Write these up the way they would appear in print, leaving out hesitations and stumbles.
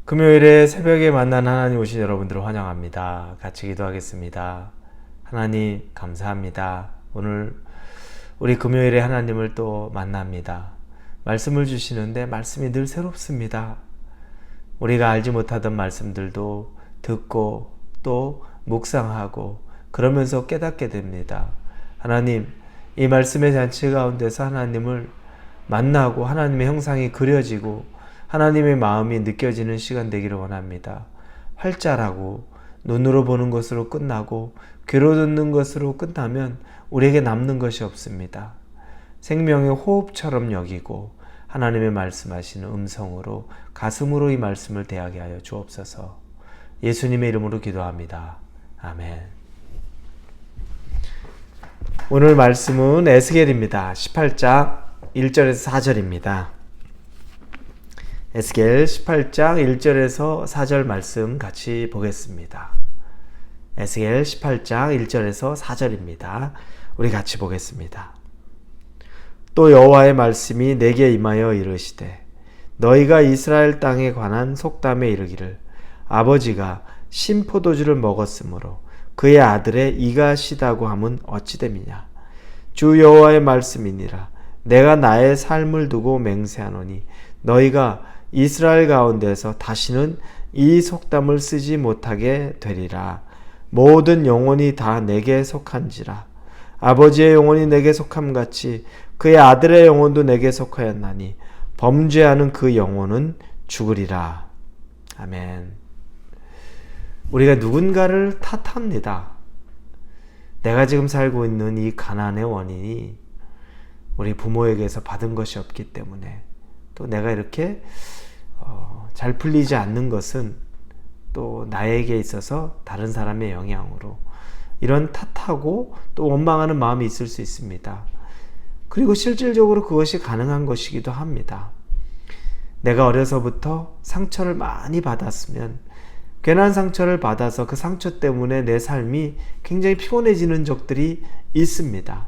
금요일에 새벽에 만난 하나님 오신 여러분들을 환영합니다. 같이 기도하겠습니다. 하나님 감사합니다. 오늘 우리 금요일에 하나님을 또 만납니다. 말씀을 주시는데 말씀이 늘 새롭습니다. 우리가 알지 못하던 말씀들도 듣고 또 묵상하고 그러면서 깨닫게 됩니다. 하나님, 이 말씀의 잔치 가운데서 하나님을 만나고 하나님의 형상이 그려지고 하나님의 마음이 느껴지는 시간 되기를 원합니다. 활달하고 눈으로 보는 것으로 끝나고 귀로 듣는 것으로 끝나면 우리에게 남는 것이 없습니다. 생명의 호흡처럼 여기고 하나님의 말씀하시는 음성으로 가슴으로 이 말씀을 대하게 하여 주옵소서. 예수님의 이름으로 기도합니다. 아멘. 오늘 말씀은 에스겔입니다. 18장 1절에서 4절입니다. 에스겔 18장 1절에서 4절 말씀 같이 보겠습니다. 에스겔 18장 1절에서 4절입니다. 우리 같이 보겠습니다. 또 여호와의 말씀이 내게 임하여 이르시되 너희가 이스라엘 땅에 관한 속담에 이르기를 아버지가 신포도주를 먹었으므로 그의 아들의 이가 시다고 함은 어찌 됨이냐. 주 여호와의 말씀이니라. 내가 나의 삶을 두고 맹세하노니 너희가 이스라엘 가운데서 다시는 이 속담을 쓰지 못하게 되리라. 모든 영혼이 다 내게 속한지라. 아버지의 영혼이 내게 속함같이 그의 아들의 영혼도 내게 속하였나니 범죄하는 그 영혼은 죽으리라. 아멘. 우리가 누군가를 탓합니다. 내가 지금 살고 있는 이 가난의 원인이 우리 부모에게서 받은 것이 없기 때문에, 또 내가 이렇게 잘 풀리지 않는 것은 또 나에게 있어서 다른 사람의 영향으로, 이런 탓하고 또 원망하는 마음이 있을 수 있습니다. 그리고 실질적으로 그것이 가능한 것이기도 합니다. 내가 어려서부터 상처를 많이 받았으면, 괜한 상처를 받아서 그 상처 때문에 내 삶이 굉장히 피곤해지는 적들이 있습니다.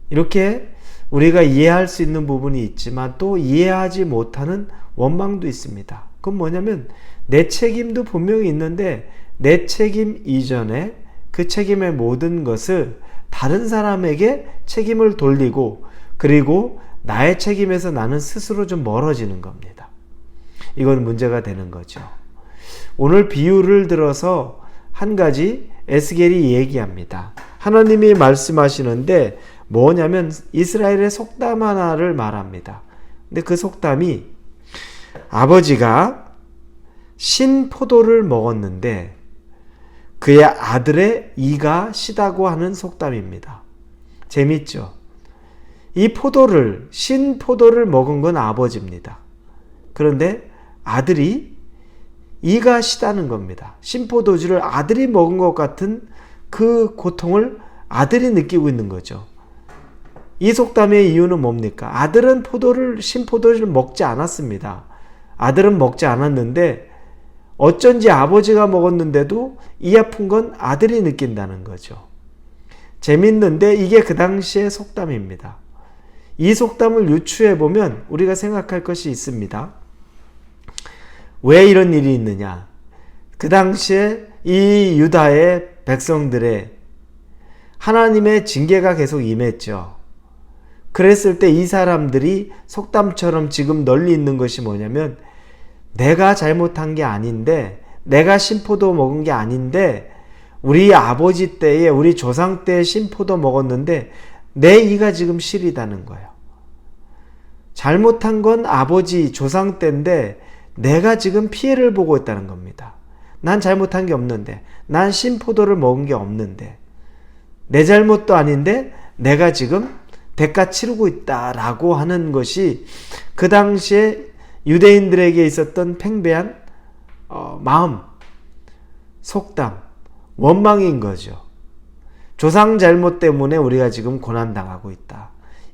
이렇게 우리가 이해할 수 있는 부분이 있지만 또 이해하지 못하는 원망도 있습니다. 그건 뭐냐면 내 책임도 분명히 있는데 내 책임 이전에 그 책임의 모든 것을 다른 사람에게 책임을 돌리고, 그리고 나의 책임에서 나는 스스로 좀 멀어지는 겁니다. 이건 문제가 되는 거죠. 오늘 비유를 들어서 한 가지 에스겔이 얘기합니다. 하나님이 말씀하시는데 뭐냐면 이스라엘의 속담 하나를 말합니다. 근데 그 속담이 아버지가 신포도를 먹었는데 그의 아들의 이가 시다고 하는 속담입니다. 재밌죠? 이 포도를, 신포도를 먹은 건 아버지입니다. 그런데 아들이 이가 시다는 겁니다. 신포도주를 아들이 먹은 것 같은 그 고통을 아들이 느끼고 있는 거죠. 이 속담의 이유는 뭡니까? 아들은 신포도주를 먹지 않았습니다. 아들은 먹지 않았는데 어쩐지 아버지가 먹었는데도 이 아픈 건 아들이 느낀다는 거죠. 재밌는데 이게 그 당시의 속담입니다. 이 속담을 유추해 보면 우리가 생각할 것이 있습니다. 왜 이런 일이 있느냐? 그 당시에 이 유다의 백성들의 하나님의 징계가 계속 임했죠. 그랬을 때 이 사람들이 속담처럼 지금 널리 있는 것이 뭐냐면, 내가 잘못한 게 아닌데, 내가 신포도 먹은 게 아닌데, 우리 아버지 때에, 우리 조상 때에 신포도 먹었는데 내 이가 지금 시리다는 거예요. 잘못한 건 아버지, 조상 때인데 내가 지금 피해를 보고 있다는 겁니다. 난 잘못한 게 없는데, 난 신포도를 먹은 게 없는데, 내 잘못도 아닌데 내가 지금 대가 치르고 있다라고 하는 것이 그 당시에 유대인들에게 있었던 팽배한 마음, 속담, 원망인 거죠. 조상 잘못 때문에 우리가 지금 고난당하고 있다.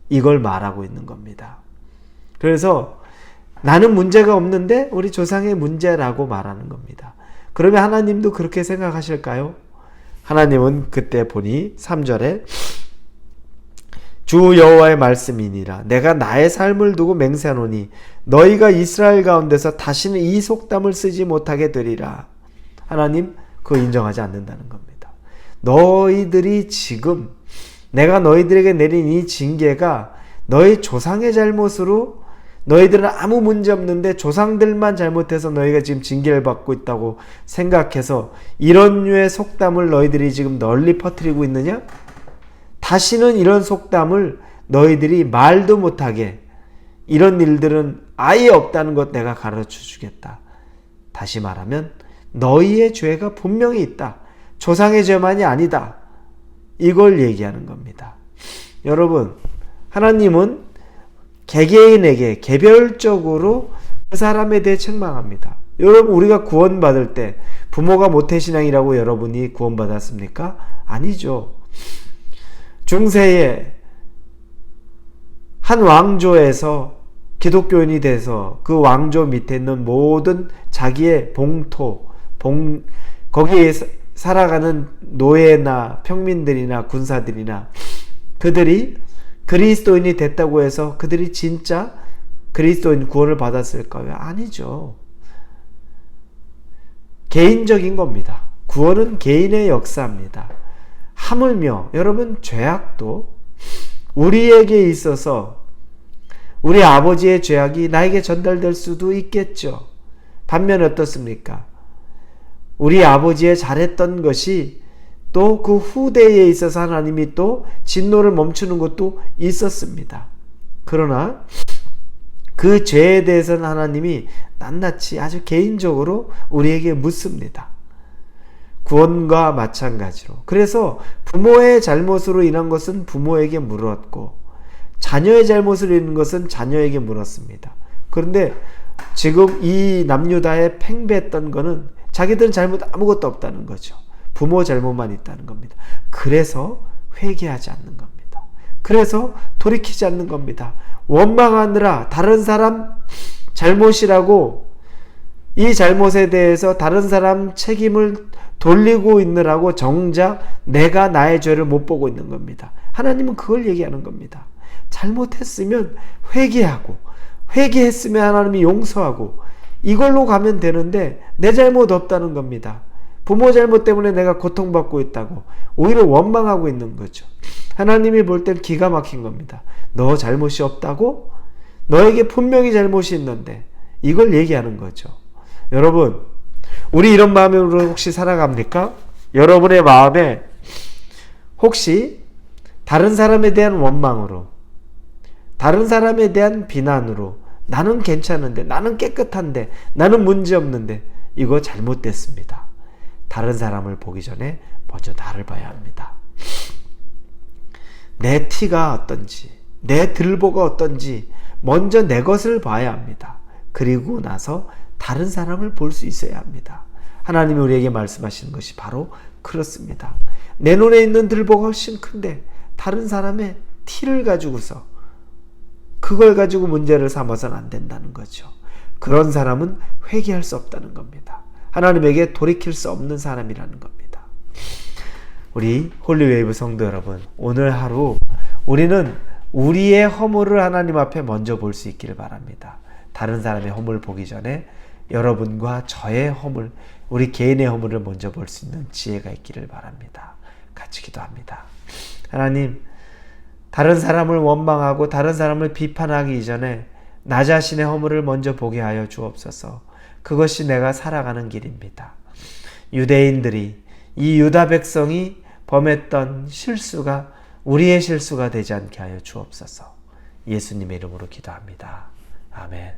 이걸 말하고 있는 겁니다. 그래서 나는 문제가 없는데 우리 조상의 문제라고 말하는 겁니다. 그러면 하나님도 그렇게 생각하실까요? 하나님은 그때 보니 3절에 주 여호와의 말씀이니라. 내가 나의 삶을 두고 맹세하노니 너희가 이스라엘 가운데서 다시는 이 속담을 쓰지 못하게 되리라. 하나님 그거 인정하지 않는다는 겁니다. 너희들이 지금 내가 너희들에게 내린 이 징계가 너희 조상의 잘못으로, 너희들은 아무 문제 없는데 조상들만 잘못해서 너희가 지금 징계를 받고 있다고 생각해서 이런 류의 속담을 너희들이 지금 널리 퍼뜨리고 있느냐? 다시는 이런 속담을 너희들이 말도 못하게, 이런 일들은 아예 없다는 것 내가 가르쳐 주겠다. 다시 말하면 너희의 죄가 분명히 있다. 조상의 죄만이 아니다. 이걸 얘기하는 겁니다. 여러분, 하나님은 개개인에게 개별적으로 그 사람에 대해 책망합니다. 여러분, 우리가 구원받을 때 부모가 모태신앙이라고 여러분이 구원받았습니까? 아니죠. 중세에 한 왕조에서 기독교인이 돼서 그 왕조 밑에 있는 모든 자기의 봉토, 거기에 살아가는 노예나 평민들이나 군사들이나 그들이 그리스도인이 됐다고 해서 그들이 진짜 그리스도인 구원을 받았을까요? 아니죠. 개인적인 겁니다. 구원은 개인의 역사입니다. 하물며 여러분, 죄악도 우리에게 있어서 우리 아버지의 죄악이 나에게 전달될 수도 있겠죠. 반면에 어떻습니까? 우리 아버지의 잘했던 것이 또 그 후대에 있어서 하나님이 또 진노를 멈추는 것도 있었습니다. 그러나 그 죄에 대해서는 하나님이 낱낱이 아주 개인적으로 우리에게 묻습니다. 구원과 마찬가지로. 그래서 부모의 잘못으로 인한 것은 부모에게 물었고, 자녀의 잘못으로 인한 것은 자녀에게 물었습니다. 그런데 지금 이 남유다에 팽배했던 거는 자기들은 잘못 아무것도 없다는 거죠. 부모 잘못만 있다는 겁니다. 그래서 회개하지 않는 겁니다. 그래서 돌이키지 않는 겁니다. 원망하느라 다른 사람 잘못이라고, 이 잘못에 대해서 다른 사람 책임을 돌리고 있느라고 정작 내가 나의 죄를 못 보고 있는 겁니다. 하나님은 그걸 얘기하는 겁니다. 잘못했으면 회개하고, 회개했으면 하나님이 용서하고, 이걸로 가면 되는데 내 잘못 없다는 겁니다. 부모 잘못 때문에 내가 고통받고 있다고 오히려 원망하고 있는 거죠. 하나님이 볼 땐 기가 막힌 겁니다. 너 잘못이 없다고? 너에게 분명히 잘못이 있는데, 이걸 얘기하는 거죠. 여러분, 우리 이런 마음으로 혹시 살아갑니까? 여러분의 마음에 혹시 다른 사람에 대한 원망으로, 다른 사람에 대한 비난으로, 나는 괜찮은데, 나는 깨끗한데, 나는 문제없는데, 이거 잘못됐습니다. 다른 사람을 보기 전에 먼저 나를 봐야 합니다. 내 티가 어떤지, 내 들보가 어떤지 먼저 내 것을 봐야 합니다. 그리고 나서 다른 사람을 볼 수 있어야 합니다. 하나님이 우리에게 말씀하시는 것이 바로 그렇습니다. 내 눈에 있는 들보가 훨씬 큰데 다른 사람의 티를 가지고서 그걸 가지고 문제를 삼아서는 안 된다는 거죠. 그런 사람은 회개할 수 없다는 겁니다. 하나님에게 돌이킬 수 없는 사람이라는 겁니다. 우리 홀리웨이브 성도 여러분, 오늘 하루 우리는 우리의 허물을 하나님 앞에 먼저 볼 수 있기를 바랍니다. 다른 사람의 허물 보기 전에 여러분과 저의 허물, 우리 개인의 허물을 먼저 볼 수 있는 지혜가 있기를 바랍니다. 같이 기도합니다. 하나님, 다른 사람을 원망하고 다른 사람을 비판하기 이전에 나 자신의 허물을 먼저 보게 하여 주옵소서. 그것이 내가 살아가는 길입니다. 유대인들이, 이 유다 백성이 범했던 실수가 우리의 실수가 되지 않게 하여 주옵소서. 예수님의 이름으로 기도합니다. 아멘.